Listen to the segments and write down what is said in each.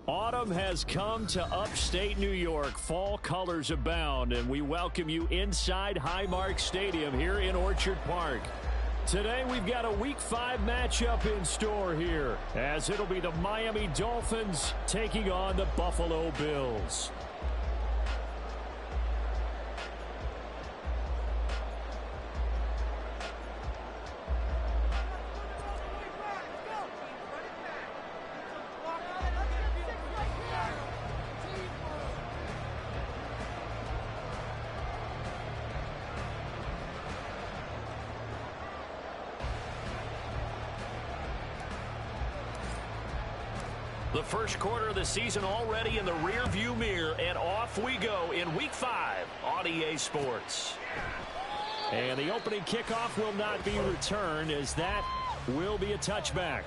Autumn has come to upstate New York. Fall colors abound, and we welcome you inside Highmark Stadium here in Orchard Park. Today we've got a Week 5 matchup in store here, as it'll be the Miami Dolphins taking on the Buffalo Bills. The first quarter of the season already in the rearview mirror, and off we go in Week 5 on EA Sports. And the opening kickoff will not be returned, as that will be a touchback.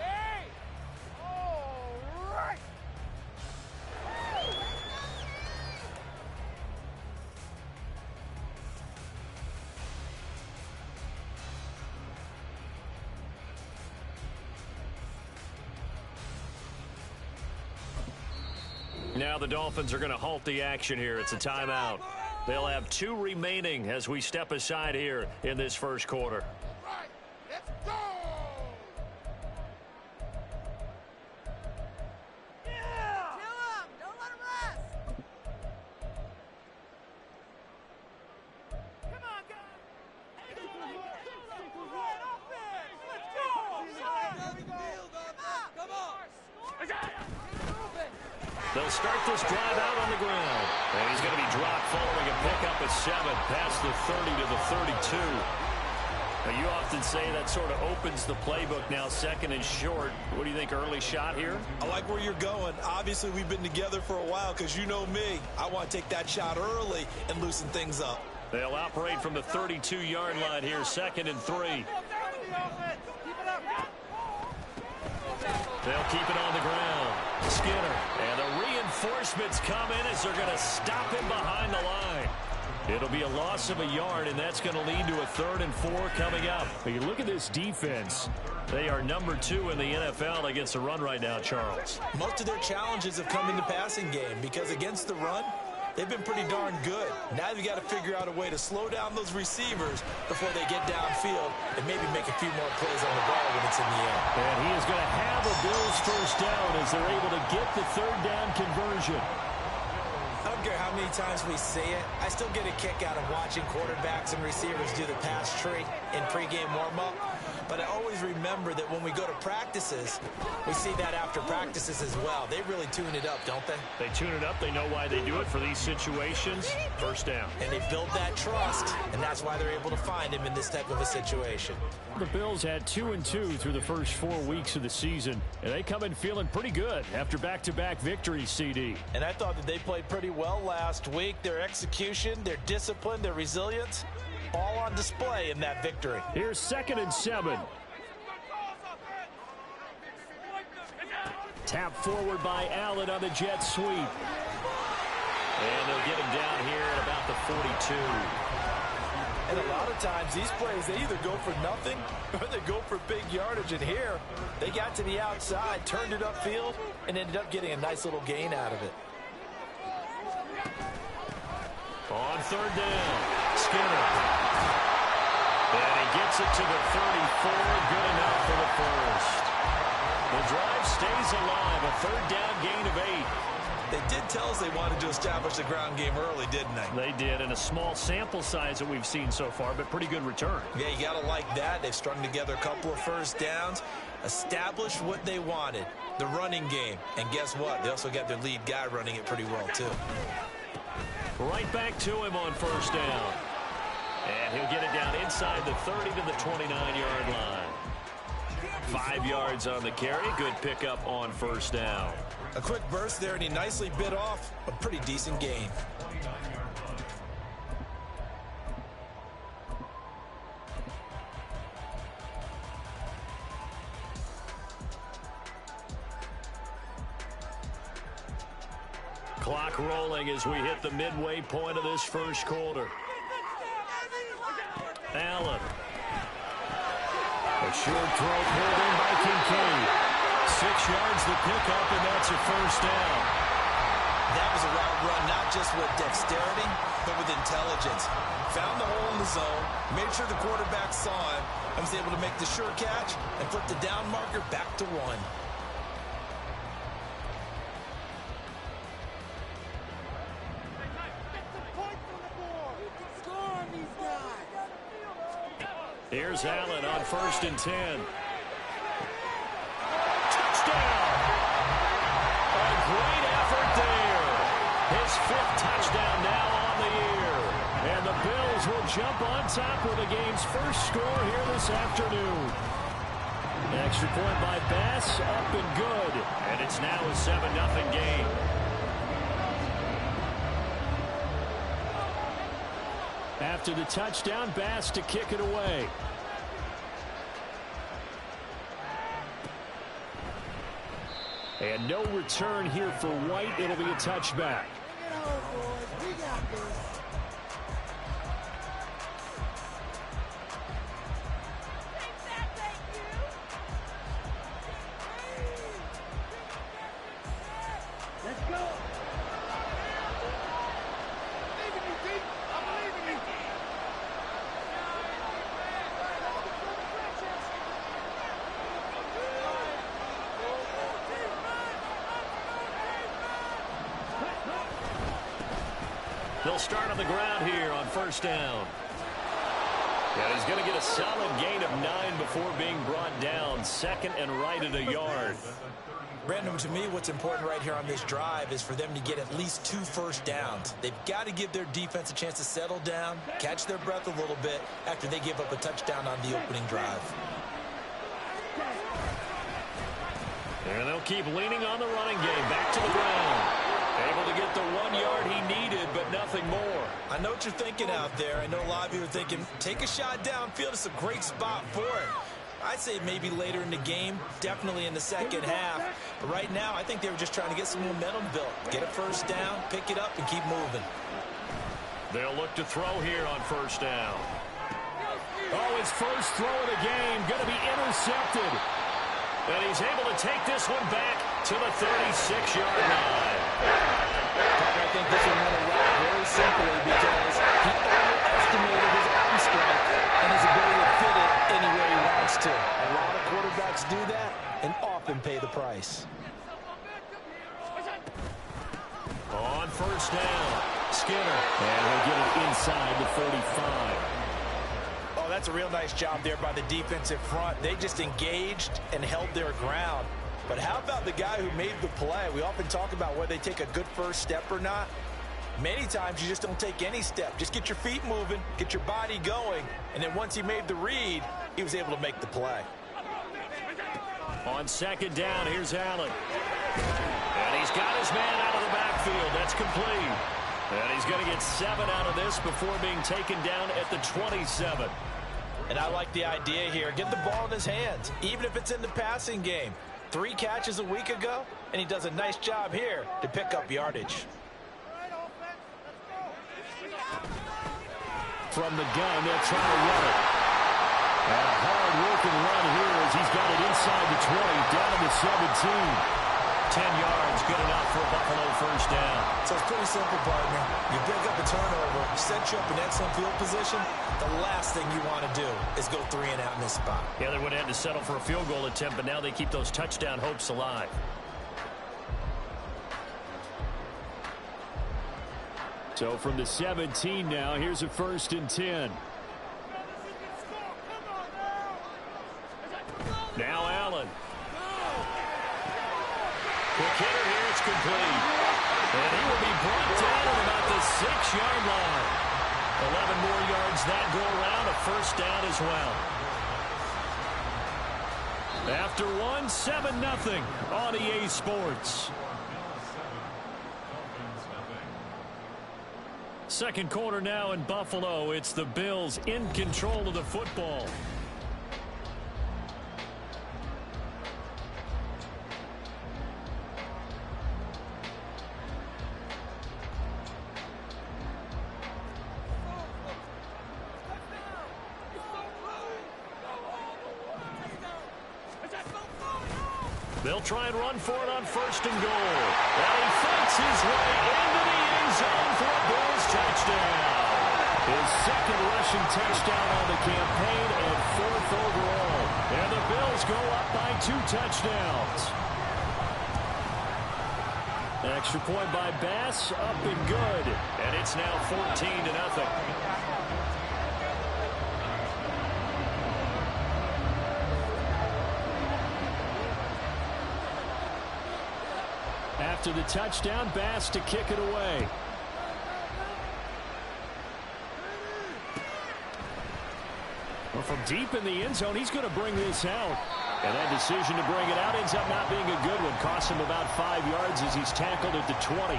Now the Dolphins are going to halt the action here. It's a timeout. They'll have 2 remaining as we step aside here in this first quarter. Let's go! Yeah! Kill him! Don't let him rest! Come on, guys! Hey, let's go! Come on! They'll start this drive out on the ground. And he's going to be dropped following a pickup at 7 past the 30 to the 32. Now, you often say that sort of opens the playbook now, second and short. What do you think, early shot here? I like where you're going. Obviously, we've been together for a while because you know me. I want to take that shot early and loosen things up. They'll operate from the 32-yard line here, second and 3. They'll keep it on the ground. Skinner, and the reinforcements come in as they're going to stop him behind the line. It'll be a loss of a yard, and that's going to lead to a 3rd and 4 coming up. But you look at this defense. They are number 2 in the NFL against the run right now, Charles. Most of their challenges have come in the passing game because against the run, they've been pretty darn good. Now they've got to figure out a way to slow down those receivers before they get downfield and maybe make a few more plays on the ball when it's in the air. And he is going to have a Bills first down as they're able to get the 3rd down conversion. I don't care how many times we see it. I still get a kick out of watching quarterbacks and receivers do the pass tree in pregame warm-up. But I always remember that when we go to practices, we see that after practices as well. They really tune it up, don't they? They tune it up. They know why they do it for these situations. First down. And they build that trust, and that's why they're able to find him in this type of a situation. The Bills had 2-2 through the first 4 weeks of the season, and they come in feeling pretty good after back-to-back victories, CD. And I thought that they played pretty well last week. Their execution, their discipline, their resilience, all on display in that victory. Here's 2nd and 7. Tap forward by Allen on the jet sweep. And they'll get him down here at about the 42. And a lot of times these plays, they either go for nothing or they go for big yardage. And here, they got to the outside, turned it upfield, and ended up getting a nice little gain out of it. On 3rd down, Skinner. And he gets it to the 34. Good enough for the first. The drive stays alive. A 3rd down gain of 8. They did tell us they wanted to establish the ground game early, didn't they? They did, and a small sample size that we've seen so far, but pretty good return. Yeah, you got to like that. They've strung together a couple of first downs, established what they wanted, the running game. And guess what? They also got their lead guy running it pretty well, too. Right back to him on 1st down. And he'll get it down inside the 30 to the 29-yard line. 5 yards on the carry. Good pickup on 1st down. A quick burst there, and he nicely bit off a pretty decent gain. Clock rolling as we hit the midway point of this first quarter. Allen. A short throw pulled in by Kincaid. 6 yards to pick up, and that's a first down. That was a route run, not just with dexterity, but with intelligence. Found the hole in the zone, made sure the quarterback saw him, and was able to make the sure catch and flip the down marker back to 1. Here's Allen on 1st and 10. Touchdown! A great effort there. His 5th touchdown now on the year. And the Bills will jump on top with the game's first score here this afternoon. Extra point by Bass, up and good. And it's now a 7-0 game. After the touchdown, Bass to kick it away. And no return here for White. It'll be a touchback. Let's go. They'll start on the ground here on 1st down. And he's going to get a solid gain of 9 before being brought down. 2nd and right at a yard. Brandon, to me, what's important right here on this drive is for them to get at least 2 first downs. They've got to give their defense a chance to settle down, catch their breath a little bit after they give up a touchdown on the opening drive. And they'll keep leaning on the running game. Back to the ground. Able to get the 1 yard he needed, but nothing more. I know what you're thinking out there. I know a lot of you are thinking, take a shot downfield. It's a great spot for it. I'd say maybe later in the game, definitely in the second half. But right now, I think they were just trying to get some momentum built. Get a first down, pick it up, and keep moving. They'll look to throw here on 1st down. Oh, his first throw of the game going to be intercepted. And he's able to take this one back to the 36-yard line. I think this one went away very simply because he overestimated his arm strength and his ability to fit it anywhere he wants to. A lot of quarterbacks do that and often pay the price. On 1st down, Skinner. And he'll get it inside the 35. Oh, that's a real nice job there by the defensive front. They just engaged and held their ground. But how about the guy who made the play? We often talk about whether they take a good first step or not. Many times you just don't take any step. Just get your feet moving, get your body going, and then once he made the read, he was able to make the play. On 2nd down, here's Allen. And he's got his man out of the backfield. That's complete. And he's going to get 7 out of this before being taken down at the 27. And I like the idea here. Get the ball in his hands, even if it's in the passing game. 3 catches a week ago, and he does a nice job here to pick up yardage. From the gun, they'll try to run it. And a hard-working run here as he's got it inside the 20, down to the 17. 10 yards, good enough for a Buffalo first down. So it's pretty simple, partner. You pick up a turnover, set you up in excellent field position. The last thing you want to do is go 3 and out in this spot. Yeah, they would have had to settle for a field goal attempt, but now they keep those touchdown hopes alive. So from the 17 now, here's a 1st and 10. Now Allen. Quick hitter here, it's complete. And he will be brought down at about the 6-yard line. 11 more yards that go around, a first down as well. After 1, 7-0 on EA Sports. Second quarter now in Buffalo. It's the Bills in control of the football. They'll try and run for it on 1st and goal. And he fights his way into the end zone for a Bills touchdown. His 2nd rushing touchdown on the campaign and 4th overall. And the Bills go up by 2 touchdowns. Extra point by Bass, up and good. And it's now 14-0. After the touchdown, Bass to kick it away. Well, from deep in the end zone, he's going to bring this out. And that decision to bring it out ends up not being a good one. Costs him about 5 yards as he's tackled at the 20.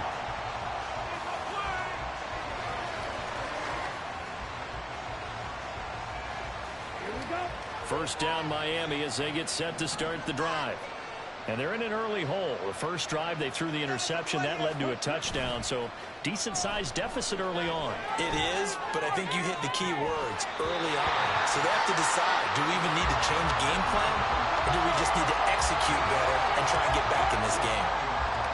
First down Miami as they get set to start the drive. And they're in an early hole. The first drive, they threw the interception. That led to a touchdown. So decent-sized deficit early on. It is, but I think you hit the key words early on. So they have to decide, do we even need to change game plan? Or do we just need to execute better and try and get back in this game?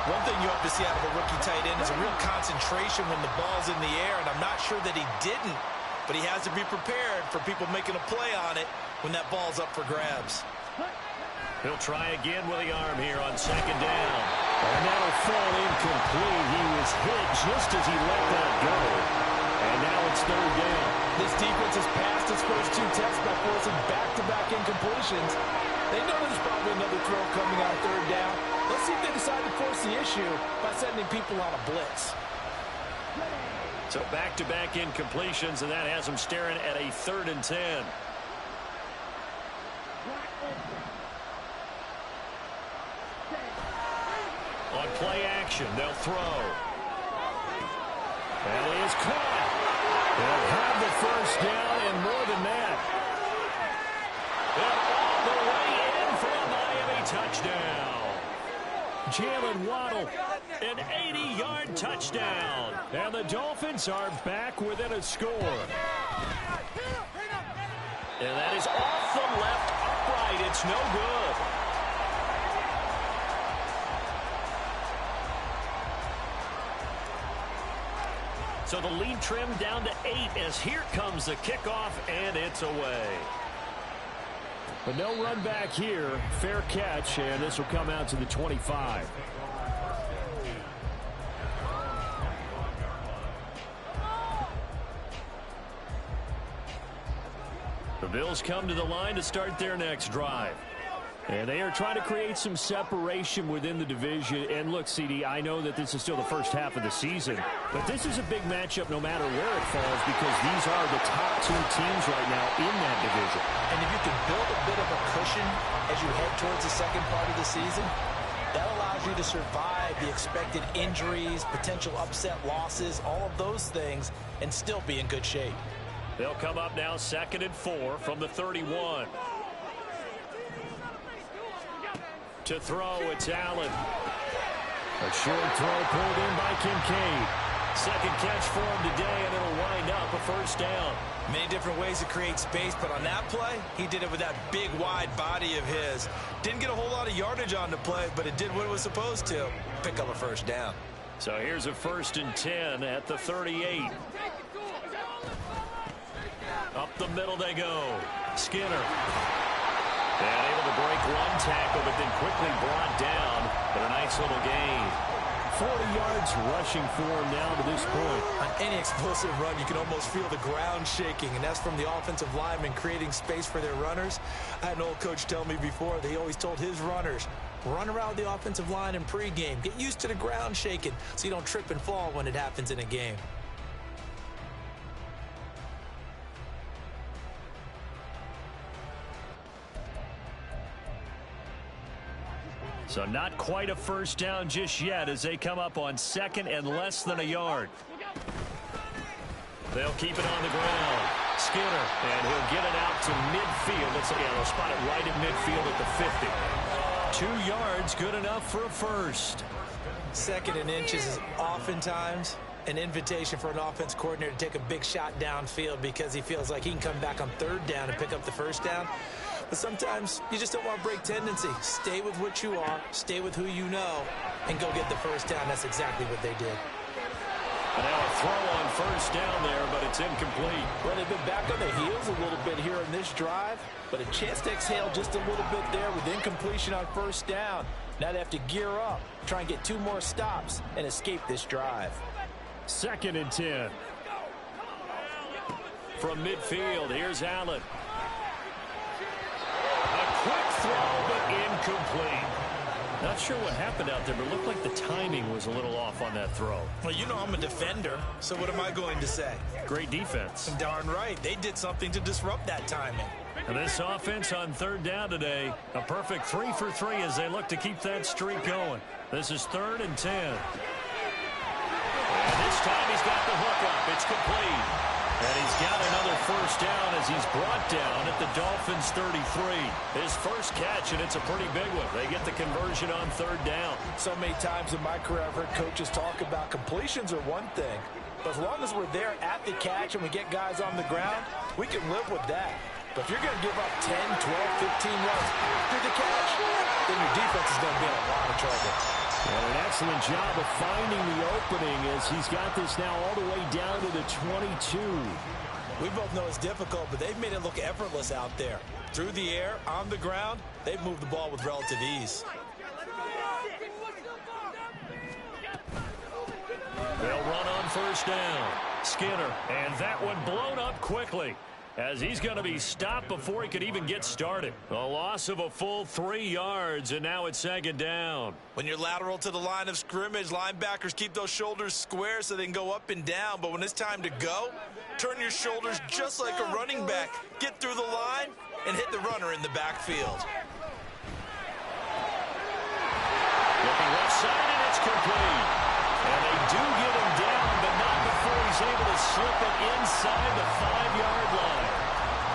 One thing you hope to see out of a rookie tight end is a real concentration when the ball's in the air, and I'm not sure that he didn't. But he has to be prepared for people making a play on it when that ball's up for grabs. He'll try again with the arm here on 2nd down. And that'll fall incomplete. He was hit just as he let that go. And now it's 3rd down. This defense has passed its first 2 tests by forcing back-to-back incompletions. They know there's probably another throw coming on 3rd down. Let's see if they decide to force the issue by sending people on a blitz. So back-to-back incompletions, and that has them staring at a 3rd and 10. On play action, they'll throw. That is caught. They'll have the first down and more than that. And all the way in for a Miami touchdown. Jalen Waddle, an 80-yard touchdown. And the Dolphins are back within a score. And that is off the left upright. It's no good. So the lead trimmed down to 8 as here comes the kickoff, and it's away. But no run back here. Fair catch, and this will come out to the 25. The Bills come to the line to start their next drive. And they are trying to create some separation within the division. And look, CD, I know that this is still the first half of the season, but this is a big matchup no matter where it falls because these are the top 2 teams right now in that division. And if you can build a bit of a cushion as you head towards the second part of the season, that allows you to survive the expected injuries, potential upset losses, all of those things, and still be in good shape. They'll come up now 2nd and 4 from the 31. To throw, it's Allen. A short throw pulled in by Kincaid. 2nd catch for him today, and it'll wind up a first down. Many different ways to create space, but on that play, he did it with that big, wide body of his. Didn't get a whole lot of yardage on the play, but it did what it was supposed to. Pick up a first down. So here's a 1st and 10 at the 38. Up the middle they go. Skinner. And able to break one tackle, but then quickly brought down. But a nice little gain. 40 yards rushing for him now to this point. On any explosive run, you can almost feel the ground shaking, and that's from the offensive linemen creating space for their runners. I had an old coach tell me before that he always told his runners, run around the offensive line in pregame. Get used to the ground shaking so you don't trip and fall when it happens in a game. So not quite a first down just yet as they come up on 2nd and less than a yard. They'll keep it on the ground. Skinner, and he'll get it out to midfield. They'll spot it right at midfield at the 50. 2 yards, good enough for a first. 2nd and inches is oftentimes an invitation for an offense coordinator to take a big shot downfield because he feels like he can come back on 3rd down and pick up the first down. But sometimes you just don't want to break tendency. Stay with what you are, stay with who you know, and go get the first down. That's exactly what they did. And now a throw on first down there, but it's incomplete. Well, they've been back on their heels a little bit here in this drive, but a chance to exhale just a little bit there with incompletion on first down. Now they have to gear up, try and get 2 more stops, and escape this drive. 2nd and 10. From midfield, here's Allen. A quick throw, but incomplete. Not sure what happened out there, but it looked like the timing was a little off on that throw. Well, you know I'm a defender, so what am I going to say? Great defense. Darn right. They did something to disrupt that timing. And this offense on 3rd down today, a perfect 3 for 3 as they look to keep that streak going. This is 3rd and 10. And this time he's got the hook up. It's complete. And he's got another first down as he's brought down at the Dolphins' 33. His first catch, and it's a pretty big one. They get the conversion on 3rd down. So many times in my career I've heard coaches talk about completions are one thing, but as long as we're there at the catch and we get guys on the ground, we can live with that. But if you're going to give up 10, 12, 15 yards after the catch, then your defense is going to be in a lot of trouble. And an excellent job of finding the opening as he's got this now all the way down to the 22. We both know it's difficult, but they've made it look effortless out there. Through the air, on the ground, they've moved the ball with relative ease. They'll run on first down. Skinner, and that one blown up quickly, as he's going to be stopped before he could even get started. A loss of a full 3 yards, and now it's 2nd down. When you're lateral to the line of scrimmage, linebackers keep those shoulders square so they can go up and down. But when it's time to go, turn your shoulders just like a running back. Get through the line and hit the runner in the backfield. Looking left side, and it's complete. And they do get him down, but not before he's able to slip it inside the 5-yard line.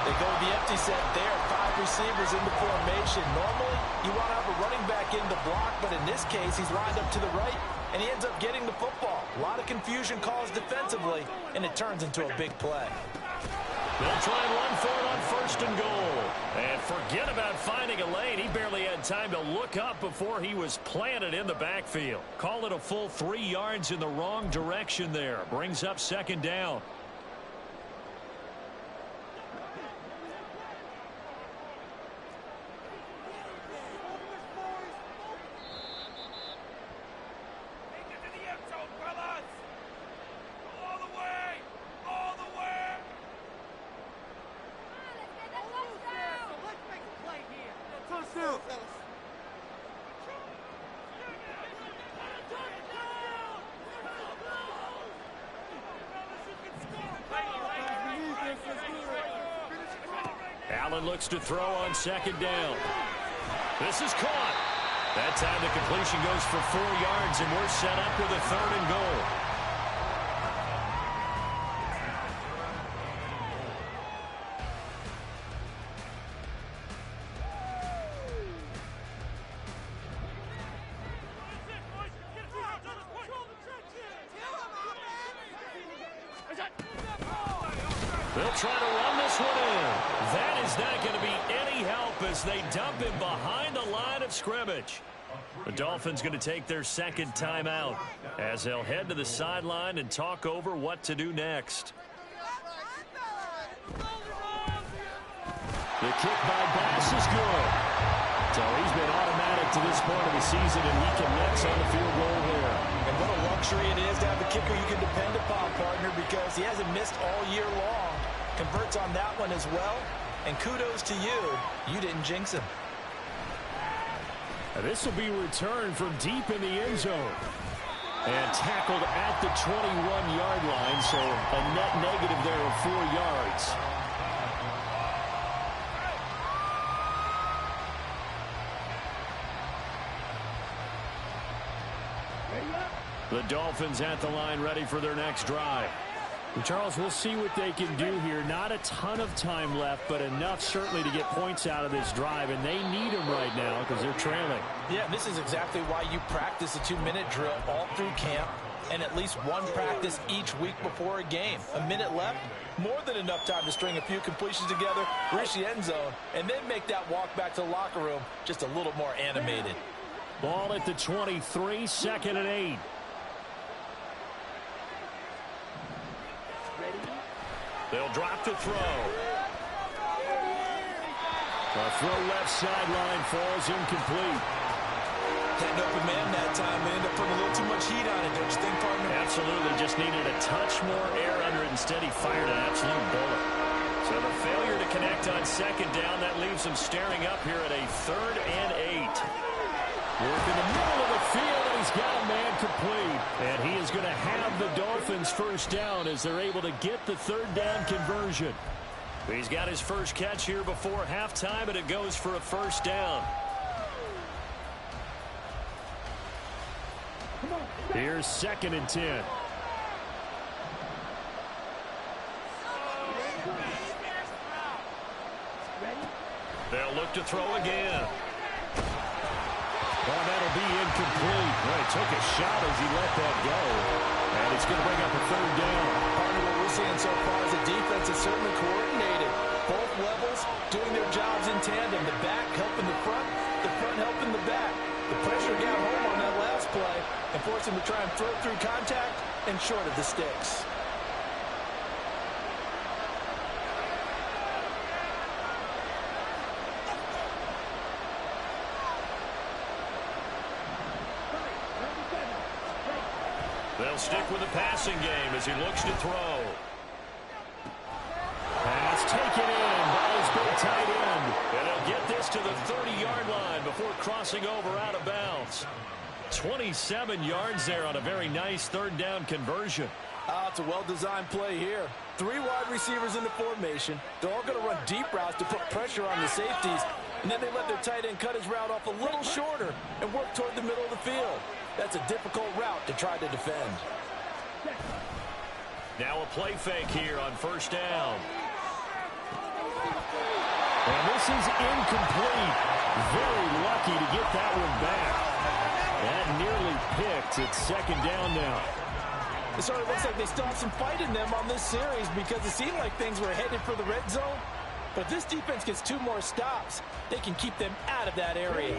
They go with the empty set there, 5 receivers in the formation. Normally, you want to have a running back in the block, but in this case, he's lined up to the right, and he ends up getting the football. A lot of confusion caused defensively, and it turns into a big play. They'll try and run for it on 1st and goal. And forget about finding a lane. He barely had time to look up before he was planted in the backfield. Call it a full 3 yards in the wrong direction there. Brings up 2nd down. Allen looks to throw on 2nd down. This is caught. That time the completion goes for 4 yards, and we're set up with a 3rd and goal. They'll try to run this one in. That is not going to be any help as they dump him behind the line of scrimmage. The Dolphins going to take their 2nd timeout as they'll head to the sideline and talk over what to do next. The kick by Bass is good. So he's been automatic to this point of the season, and he connects on the field goal there. And what a luxury it is to have a kicker you can depend upon, partner, because he hasn't missed all year long. Converts on that one as well. And kudos to you. You didn't jinx him. And this will be returned from deep in the end zone. And tackled at the 21-yard line, so a net negative there of 4 yards. The Dolphins at the line ready for their next drive. And Charles, we'll see what they can do here. Not a ton of time left, but enough certainly to get points out of this drive, and they need them right now because they're trailing. Yeah, this is exactly why you practice a 2-minute drill all through camp. and at least one practice each week before a game. A minute left, more than enough time to string a few completions together, reach the end zone, and then make that walk back to the locker room just a little more animated. Ball at the 23, 2nd and 8. They'll drop to throw. The throw left sideline falls incomplete. Had an open man that time and ended up putting a little too much heat on it, don't you think, partner? Absolutely, just needed a touch more air under it. Instead, he fired an absolute bullet. So the failure to connect on 2nd down, that leaves him staring up here at a 3rd and 8. Work in the middle of the field, and he's got a man complete. And he is going to have the Dolphins first down as they're able to get the 3rd down conversion. He's got his first catch here before halftime, and it goes for a first down. Here's 2nd and 10. They'll look to throw again. Oh, that'll be incomplete. Well, he took a shot as he let that go. And it's going to bring up a 3rd down. Part of what we're seeing so far is the defense is certainly coordinated. Both levels doing their jobs in tandem. The back helping the front helping the back. The pressure got home on that last play and forced him to try and throw through contact and short of the sticks. They'll stick with the passing game as he looks to throw. Pass taken in by his big tight end. And he'll get this to the 30-yard line before crossing over out of bounds. 27 yards there on a very nice 3rd down conversion. It's a well-designed play here. 3 wide receivers in the formation. They're all going to run deep routes to put pressure on the safeties. And then they let their tight end cut his route off a little shorter and work toward the middle of the field. That's a difficult route to try to defend. Now a play fake here on 1st down. And this is incomplete. Very lucky to get that one back. That nearly picked. It's 2nd down now. It sort of looks like they still have some fight in them on this series because it seemed like things were headed for the red zone. But if this defense gets 2 more stops, they can keep them out of that area.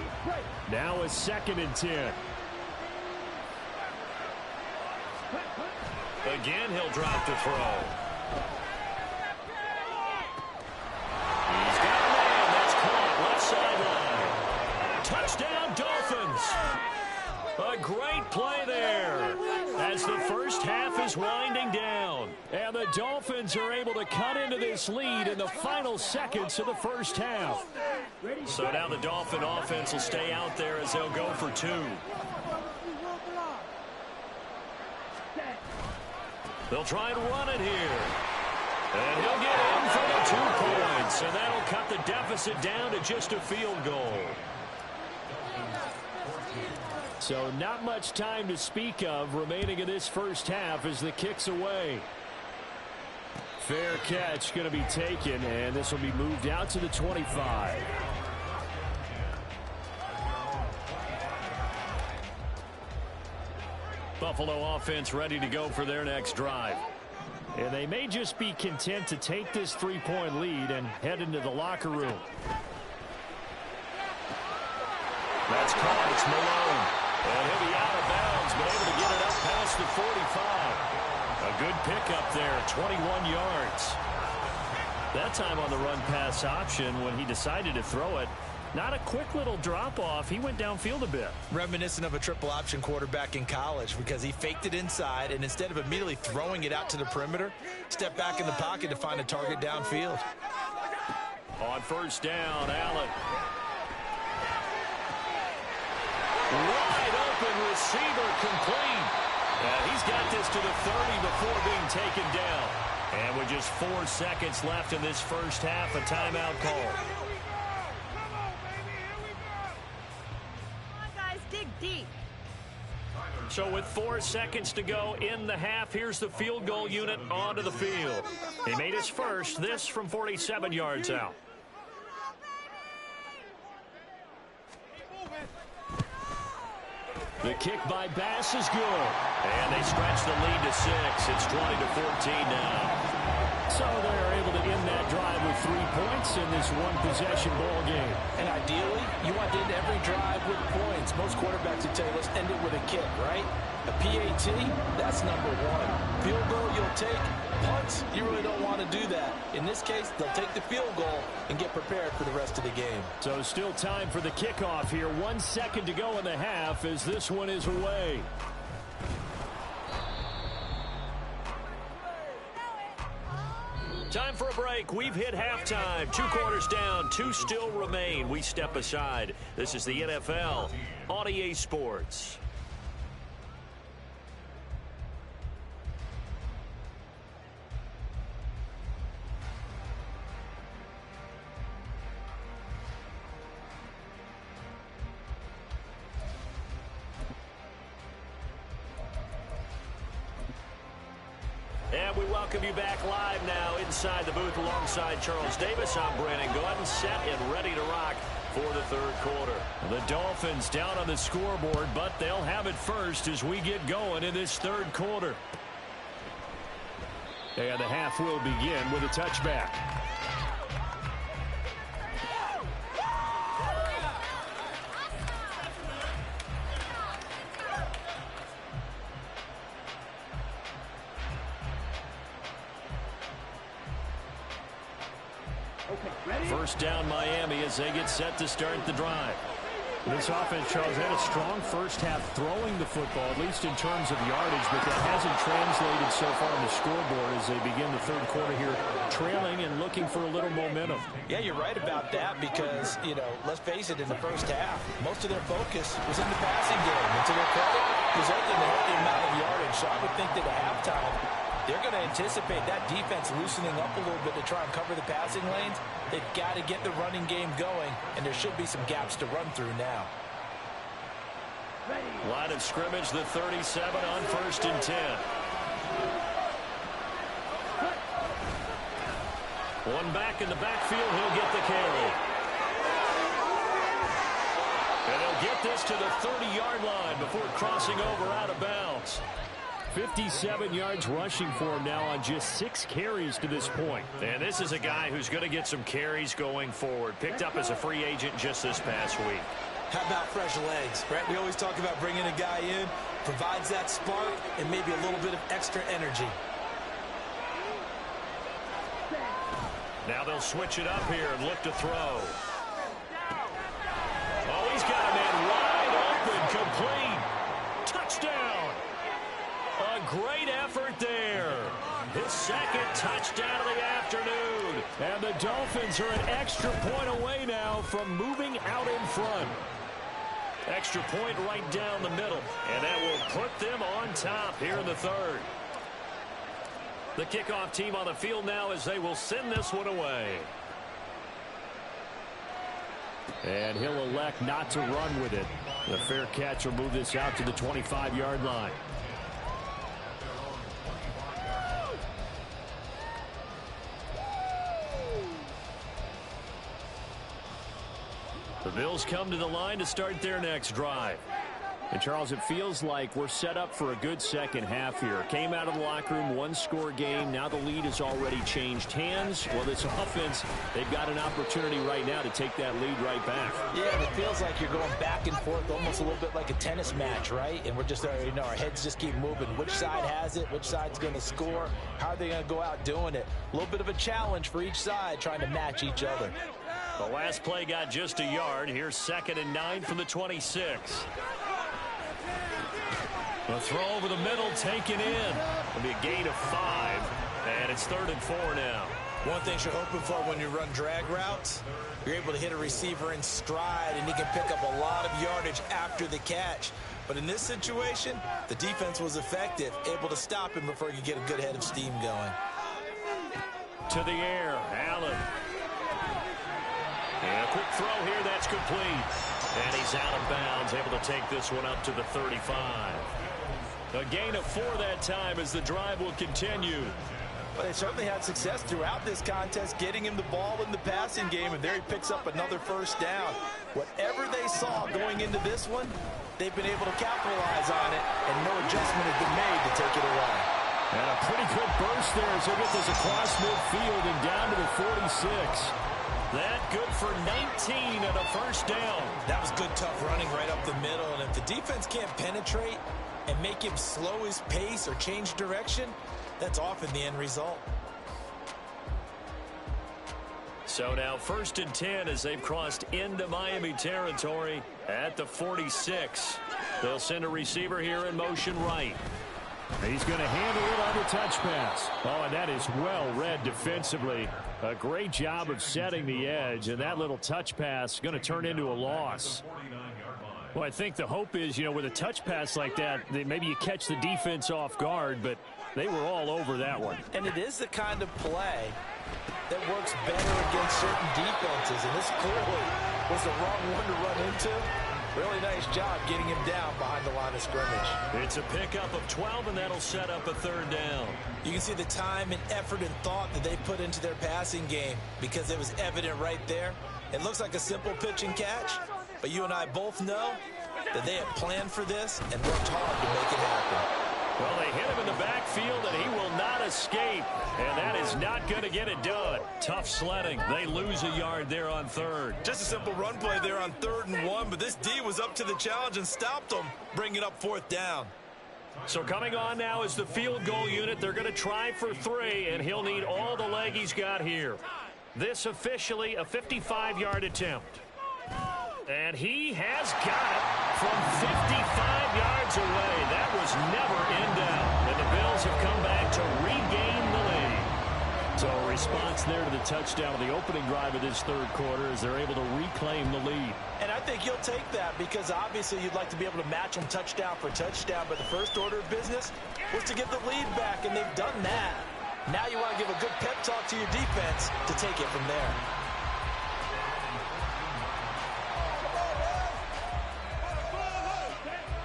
Now a 2nd and 10. Again, he'll drop to throw. He's got a man. That's caught left sideline. Touchdown, Dolphins. A great play there as the first half is winding down. And the Dolphins are able to cut into this lead in the final seconds of the first half. So now the Dolphin offense will stay out there as they'll go for 2. They'll try and run it here. And he'll get in for the 2 points. And that'll cut the deficit down to just a field goal. So not much time to speak of remaining in this first half as the kick's away. Fair catch going to be taken, and this will be moved out to the 25. Buffalo offense ready to go for their next drive. And they may just be content to take this 3-point lead and head into the locker room. That's caught. It's Malone. And he'll be out of bounds, but able to get it up past the 45. A good pickup there, 21 yards. That time on the run-pass option when he decided to throw it. Not a quick little drop-off. He went downfield a bit. Reminiscent of a triple-option quarterback in college because he faked it inside, and instead of immediately throwing it out to the perimeter, stepped back in the pocket to find a target downfield. On 1st down, Allen. Wide open receiver complete. And he's got this to the 30 before being taken down. And with just 4 seconds left in this first half, a timeout call. Deep. So with 4 seconds to go in the half, here's the field goal unit onto the field. He made his first, this from 47 yards out. The kick by Bass is good. And they stretch the lead to 6. It's 20-14 now. So they're able to end that drive with 3 points in this one-possession ball game. And ideally, you want to end every drive with points. Most quarterbacks would tell you, let's end it with a kick, right? A PAT, that's number 1. Field goal you'll take. Punts, you really don't want to do that. In this case, they'll take the field goal and get prepared for the rest of the game. So still time for the kickoff here. 1 second to go in the half as this one is away. Time for a break. We've hit halftime. 2 quarters down. 2 still remain. We step aside. This is the NFL on EA Sports. And we welcome you back live now inside the booth alongside Charles Davis. I'm Brandon Gaudin, set and ready to rock for the third quarter. The Dolphins down on the scoreboard, but they'll have it first as we get going in this third quarter. And the half will begin with a touchback. First down Miami as they get set to start the drive. This offense, Charles, had a strong first half throwing the football, at least in terms of yardage, but that hasn't translated so far on the scoreboard as they begin the third quarter here, trailing and looking for a little momentum. Yeah, you're right about that because, you know, let's face it, in the first half, most of their focus was in the passing game. And to their credit, was able to hit the amount of yardage. So I would think that at halftime, they're going to anticipate that defense loosening up a little bit to try and cover the passing lanes. They've got to get the running game going, and there should be some gaps to run through now. Line of scrimmage, the 37 on 1st and 10. One back in the backfield, he'll get the carry. And he'll get this to the 30-yard line before crossing over out of bounds. 57 yards rushing for him now on just 6 carries to this point. And this is a guy who's going to get some carries going forward. Picked up as a free agent just this past week. How about fresh legs, right? We always talk about bringing a guy in, provides that spark and maybe a little bit of extra energy. Now they'll switch it up here and look to throw. Oh, he's got a man wide open, complete. Touchdown. A great effort there. His second touchdown of the afternoon. And the Dolphins are an extra point away now from moving out in front. Extra point right down the middle. And that will put them on top here in the third. The kickoff team on the field now as they will send this one away. And he'll elect not to run with it. The fair catch will move this out to the 25-yard line. The Bills come to the line to start their next drive. And, Charles, it feels like we're set up for a good second half here. Came out of the locker room, 1-score game. Now the lead has already changed hands. Well, this offense, they've got an opportunity right now to take that lead right back. Yeah, it feels like you're going back and forth, almost a little bit like a tennis match, right? And we're just already know our heads just keep moving. Which side has it? Which side's going to score? How are they going to go out doing it? A little bit of a challenge for each side, trying to match each other. The last play got just a yard. Here's 2nd and 9 from the 26. A throw over the middle, taken in. It'll be a gain of 5, and it's 3rd and 4 now. One thing you're hoping for when you run drag routes, you're able to hit a receiver in stride, and he can pick up a lot of yardage after the catch. But in this situation, the defense was effective, able to stop him before he could get a good head of steam going. To the air, Allen. And a quick throw here, that's complete. And he's out of bounds, able to take this one up to the 35. A gain of 4 that time as the drive will continue. Well, they certainly had success throughout this contest, getting him the ball in the passing game, and there he picks up another first down. Whatever they saw going into this one, they've been able to capitalize on it, and no adjustment has been made to take it away. And a pretty good burst there as they get this across midfield and down to the 46. That good for 19 and a first down. That was good, tough running right up the middle. And if the defense can't penetrate and make him slow his pace or change direction, that's often the end result. So now 1st and 10 as they've crossed into Miami territory at the 46. They'll send a receiver here in motion right. He's going to handle it on the touch pass. Oh, and that is well read defensively. A great job of setting the edge, and that little touch pass is going to turn into a loss. Well, I think the hope is, with a touch pass like that, maybe you catch the defense off guard, but they were all over that one. And it is the kind of play that works better against certain defenses, and this clearly was the wrong one to run into. Really nice job getting him down behind the line of scrimmage. It's a pickup of 12, and that'll set up a 3rd down. You can see the time and effort and thought that they put into their passing game because it was evident right there. It looks like a simple pitch and catch, but you and I both know that they have planned for this and worked hard to make it happen. Well, they hit him in the backfield, and he will not escape. And that is not going to get it done. Tough sledding. They lose a yard there on 3rd. Just a simple run play there on 3rd and 1, but this D was up to the challenge and stopped them, bringing up 4th down. So coming on now is the field goal unit. They're going to try for 3, and he'll need all the leg he's got here. This officially a 55-yard attempt. And he has got it from 55 yards away. That was never in doubt. And the Bills have come back to regain the lead. So a response there to the touchdown of the opening drive of this 3rd quarter as they're able to reclaim the lead. And I think you'll take that because obviously you'd like to be able to match them touchdown for touchdown. But the first order of business was to get the lead back, and they've done that. Now you want to give a good pep talk to your defense to take it from there.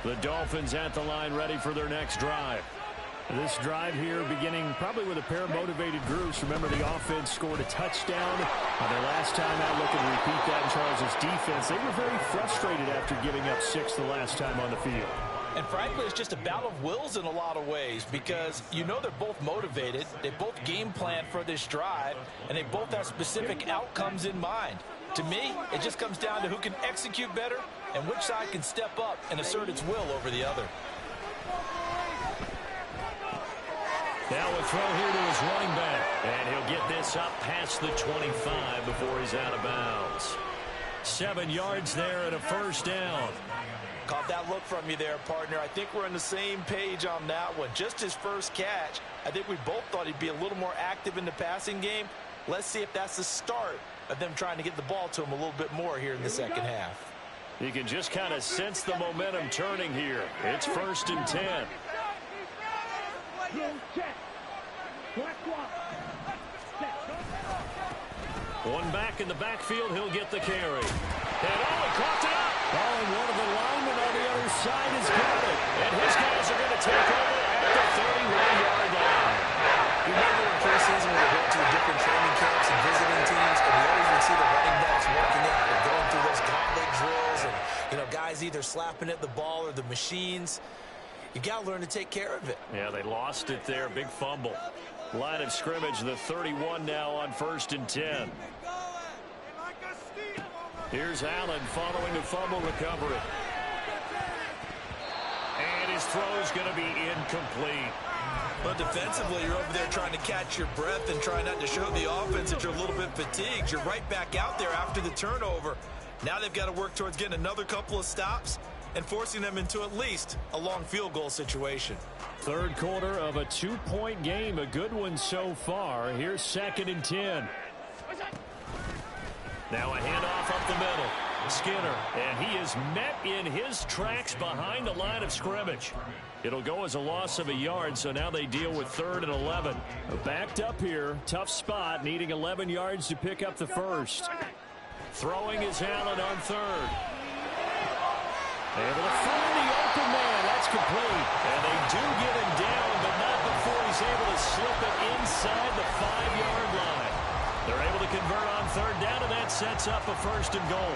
The Dolphins at the line ready for their next drive. This drive here beginning probably with a pair of motivated groups. Remember, the offense scored a touchdown their last time out. Looking to repeat that in Charles' defense. They were very frustrated after giving up 6 the last time on the field. And frankly, it's just a battle of wills in a lot of ways because they're both motivated. They both game plan for this drive, and they both have specific outcomes in mind. To me, it just comes down to who can execute better and which side can step up and assert its will over the other. Now a throw here to his running back, and he'll get this up past the 25 before he's out of bounds. 7 yards there and a first down. Caught that look from you there, partner. I think we're on the same page on that one. Just his first catch. I think we both thought he'd be a little more active in the passing game. Let's see if that's the start of them trying to get the ball to him a little bit more here in the second half. You can just kind of sense the momentum turning here. It's 1st and 10. One back in the backfield, he'll get the carry. And he caught it up. Oh, and one of the linemen on the other side has got it. And his guys are going to take over at the 31-yard line. You remember in preseason when we went to the different training camps and visiting teams, and we always would see the running backs working out. They're going through those gauntlet drills, and guys either slapping at the ball or the machines. You got to learn to take care of it. Yeah, they lost it there. Big fumble. Line of scrimmage, the 31 now on 1st and 10. Here's Allen following the fumble recovery. And his throw's going to be incomplete. But defensively, you're over there trying to catch your breath and try not to show the offense that you're a little bit fatigued. You're right back out there after the turnover. Now they've got to work towards getting another couple of stops and forcing them into at least a long field goal situation. 3rd quarter of a 2-point game. A good one so far. Here's 2nd and 10. Now a handoff up the middle. Skinner, and he is met in his tracks behind the line of scrimmage. It'll go as a loss of a yard, so now they deal with 3rd and 11. Backed up here, tough spot, needing 11 yards to pick up the first. Throwing is Allen on 3rd. Able to find the open man. That's complete. And they do get him down, but not before he's able to slip it inside the 5-yard line. They're able to convert on 3rd down, and that sets up a 1st and goal.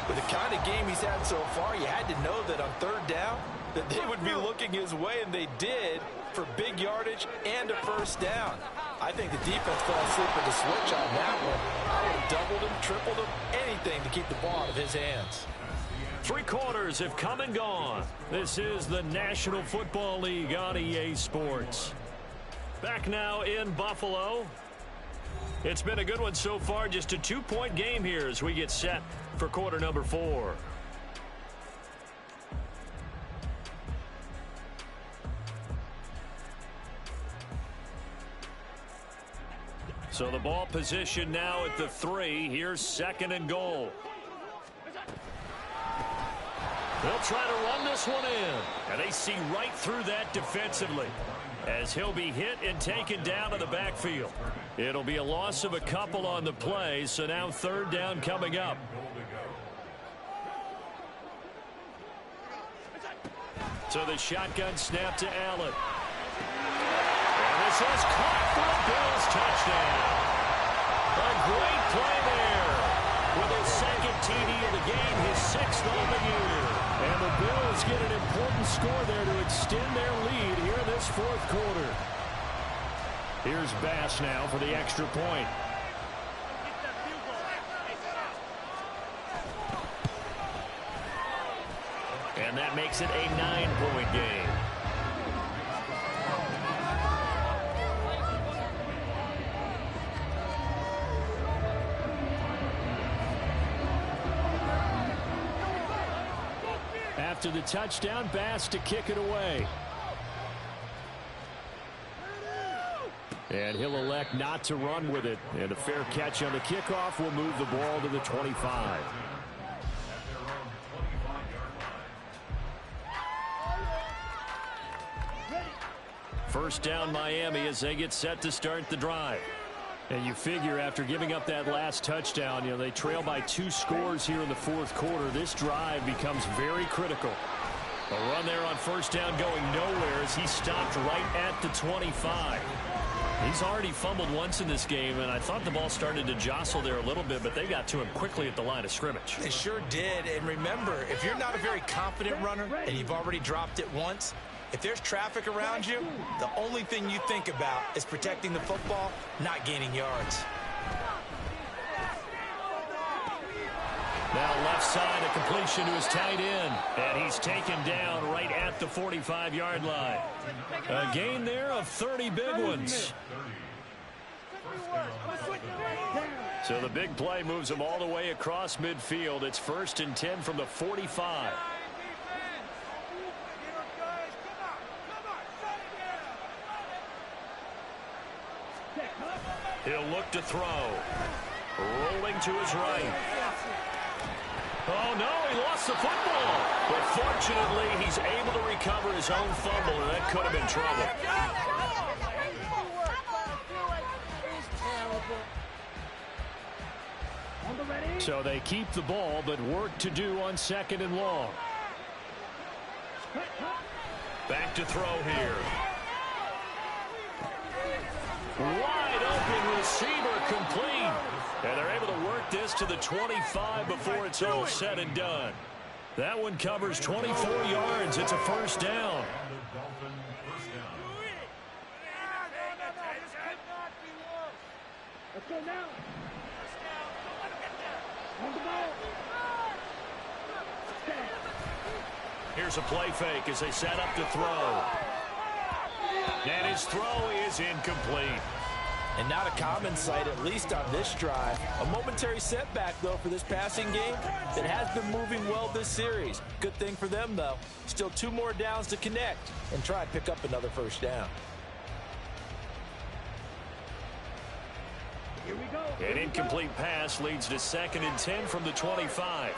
With the kind of game he's had so far, you had to know that on third down, that they would be looking his way, and they did, for big yardage and a first down. I think the defense fell asleep at the switch on that one. I would have doubled him, tripled him, anything to keep the ball out of his hands. 3 quarters have come and gone. This is the National Football League on EA Sports. Back now in Buffalo. It's been a good one so far. Just a 2-point game here as we get set for quarter number 4. So the ball position now at the 3. Here's 2nd and goal. They'll try to run this one in. And they see right through that defensively as he'll be hit and taken down to the backfield. It'll be a loss of a couple on the play, so now 3rd down coming up. So the shotgun snap to Allen. And this is caught for a Bills touchdown. A great play there with his 2nd TD of the game, his 6th on the year. And the Bills get an important score there to extend their lead here in this 4th quarter. Here's Bass now for the extra point. And that makes it a 9-point game. After the touchdown, Bass to kick it away. And he'll elect not to run with it. And a fair catch on the kickoff will move the ball to the 25. First down Miami as they get set to start the drive. And you figure after giving up that last touchdown, they trail by 2 scores here in the 4th quarter. This drive becomes very critical. A run there on first down going nowhere as he stopped right at the 25. He's already fumbled once in this game, and I thought the ball started to jostle there a little bit, but they got to him quickly at the line of scrimmage. They sure did. And remember, if you're not a very confident runner and you've already dropped it once, if there's traffic around you, the only thing you think about is protecting the football, not gaining yards. Now left side, a completion to his tight end. And he's taken down right at the 45-yard line. A gain there of 30 big ones. So the big play moves him all the way across midfield. It's 1st and 10 from the 45. He'll look to throw. Rolling to his right. Oh, no, he lost the football. But fortunately, he's able to recover his own fumble, and that could have been trouble. So they keep the ball, but work to do on 2nd and long. Back to throw here. Wide open receiver complete. And they're able to work this to the 25 before it's all said and done. That one covers 24 yards. It's a first down. Let's go now. On the ball. Here's a play fake as they set up to throw. And his throw is incomplete. And not a common sight, at least on this drive. A momentary setback, though, for this passing game that has been moving well this series. Good thing for them, though. Still 2 more downs to connect and try and pick up another first down. Here we go. An incomplete pass leads to 2nd and 10 from the 25.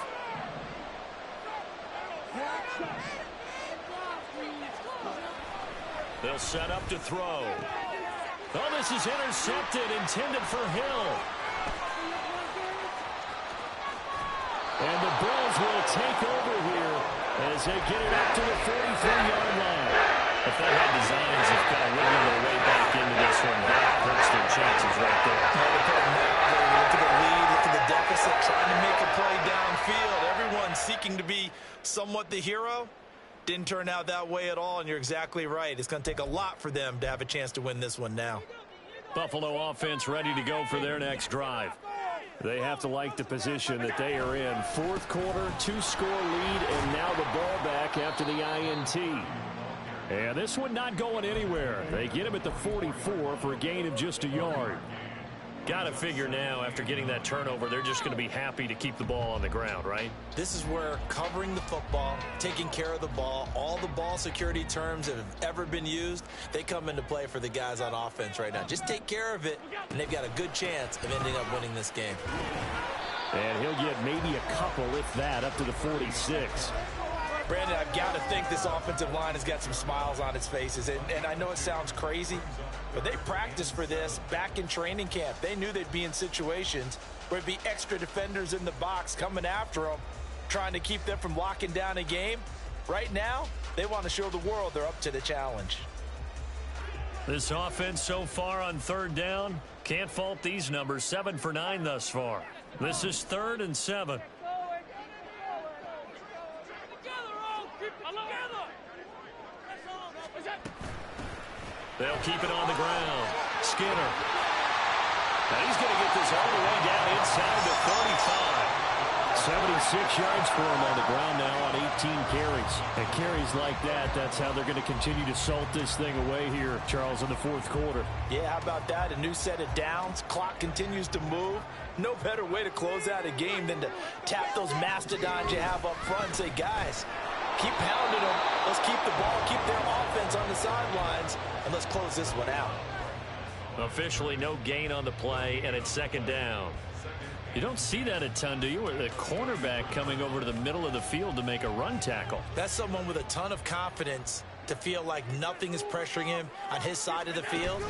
They'll set up to throw. Oh, this is intercepted, intended for Hill. And the Bills will take over here as they get it up to the 43-yard line. If they had designs of kind of wiggling their way back into this one, that hurts their chances right there. Look at the lead, look at the deficit, trying to make a play downfield. Every seeking to be somewhat the hero. Didn't turn out that way at all, and you're exactly right. It's going to take a lot for them to have a chance to win this one now. Buffalo offense ready to go for their next drive. They have to like the position that they are in. Fourth quarter, 2-score lead, and now the ball back after the INT. And this one not going anywhere. They get him at the 44 for a gain of just a yard. Got to figure now, after getting that turnover, they're just going to be happy to keep the ball on the ground, right? This is where covering the football, taking care of the ball, all the ball security terms that have ever been used, they come into play for the guys on offense right now. Just take care of it, and they've got a good chance of ending up winning this game. And he'll get maybe a couple, if that, up to the 46. Brandon, I've got to think this offensive line has got some smiles on its faces. And I know it sounds crazy, but they practiced for this back in training camp. They knew they'd be in situations where there'd be extra defenders in the box coming after them, trying to keep them from locking down a game. Right now, they want to show the world they're up to the challenge. This offense so far on third down, can't fault these numbers. 7 for 9 thus far. This is 3rd and 7. They'll keep it on the ground. Skinner. Now he's going to get this all the way down inside the 35. 76 yards for him on the ground now on 18 carries. And carries like that, that's how they're going to continue to salt this thing away here, Charles, in the fourth quarter. Yeah, how about that? A new set of downs. Clock continues to move. No better way to close out a game than to tap those mastodons you have up front and say, guys, keep pounding them. Let's keep the ball, keep their offense on the sidelines, and let's close this one out. Officially no gain on the play, and it's 2nd down. You don't see that a ton, do you? Or the cornerback coming over to the middle of the field to make a run tackle. That's someone with a ton of confidence to feel like nothing is pressuring him on his side of the field.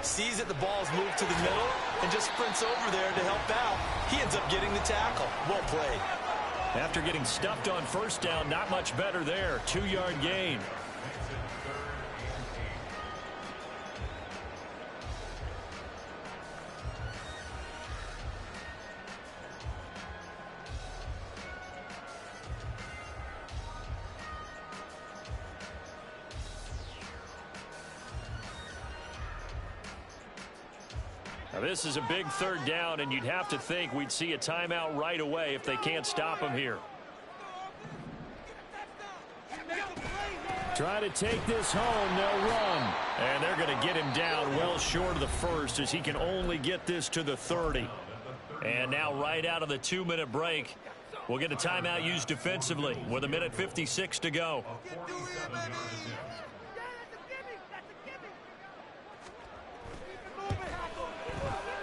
Sees that the ball's moved to the middle and just sprints over there to help out. He ends up getting the tackle. Well played. After getting stuffed on 1st down, not much better there. 2-yard gain. Now this is a big 3rd down, and you'd have to think we'd see a timeout right away if they can't stop him here. Try to take this home, they'll run. And they're going to get him down well short of the 1st as he can only get this to the 30. And now right out of the 2-minute break, we'll get a timeout used defensively with 1:56 to go.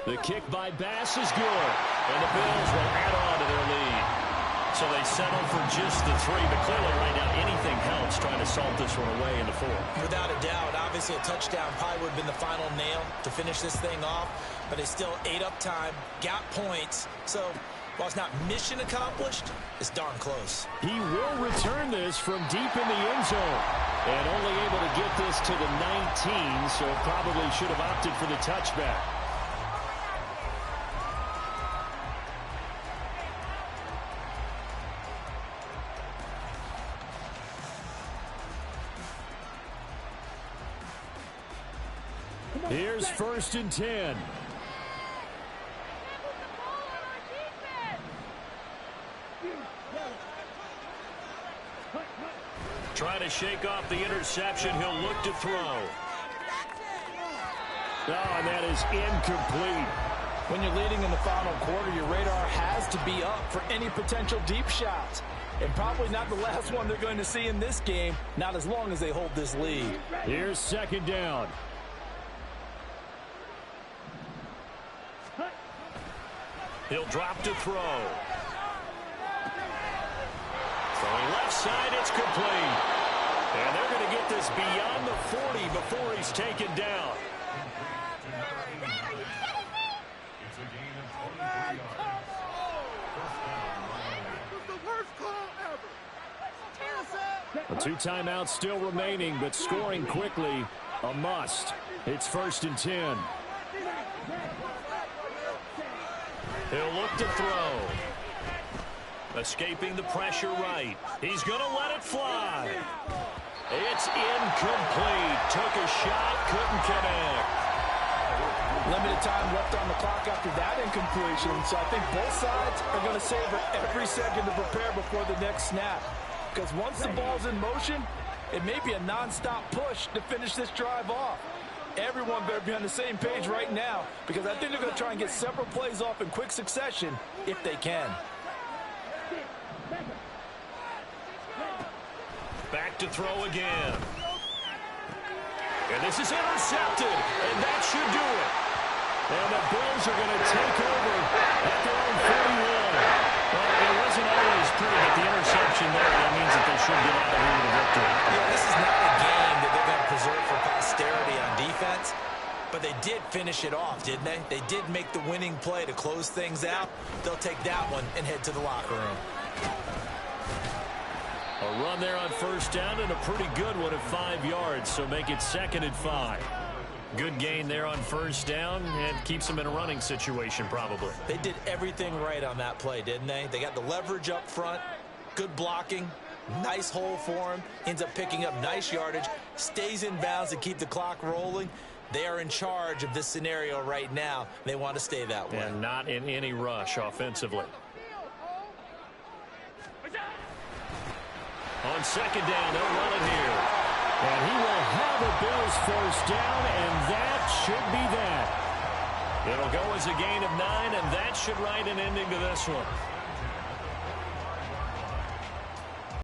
The kick by Bass is good, and the Bills will add on to their lead. So they settle for just the 3, but clearly right now anything helps trying to salt this one away in the 4th. Without a doubt, obviously a touchdown probably would have been the final nail to finish this thing off, but they still ate up time, got points. So while it's not mission accomplished, it's darn close. He will return this from deep in the end zone, and only able to get this to the 19, so probably should have opted for the touchback. Here's 1st and 10. Trying to shake off the interception. He'll look to throw. Oh, and that is incomplete. When you're leading in the final quarter, your radar has to be up for any potential deep shots. And probably not the last one they're going to see in this game, not as long as they hold this lead. Here's 2nd down. He'll drop to throw. Throwing left side, it's complete. And they're going to get this beyond the 40 before he's taken down. The 2 timeouts still remaining, but scoring quickly, a must. It's 1st and 10. He'll look to throw. Escaping the pressure right. He's going to let it fly. It's incomplete. Took a shot, couldn't connect. Limited time left on the clock after that incompletion, so I think both sides are going to savor every second to prepare before the next snap. Because once the ball's in motion, it may be a non-stop push to finish this drive off. Everyone better be on the same page right now, because I think they're going to try and get several plays off in quick succession if they can. Back to throw again. And this is intercepted, and that should do it. And the Bills are going to take over at their own 41. Well, it wasn't always pretty, but the interception there, that means that they should get out of here with a victory. Yeah, this is not a game that they're going to preserve for posterity on defense, but they did finish it off, didn't they? They did make the winning play to close things out. They'll take that one and head to the locker room. A run there on first down and a pretty good one at 5 yards, so make it 2nd and 5. Good gain there on first down and keeps them in a running situation probably. They did everything right on that play, didn't they? They got the leverage up front, good blocking, nice hole for him, ends up picking up nice yardage, stays in bounds to keep the clock rolling. They are in charge of this scenario right now. They want to stay that way. And not in any rush offensively. On second down, they'll run it here. And he will have a Bills first down, and that should be that. It'll go as a gain of 9, and that should write an ending to this one.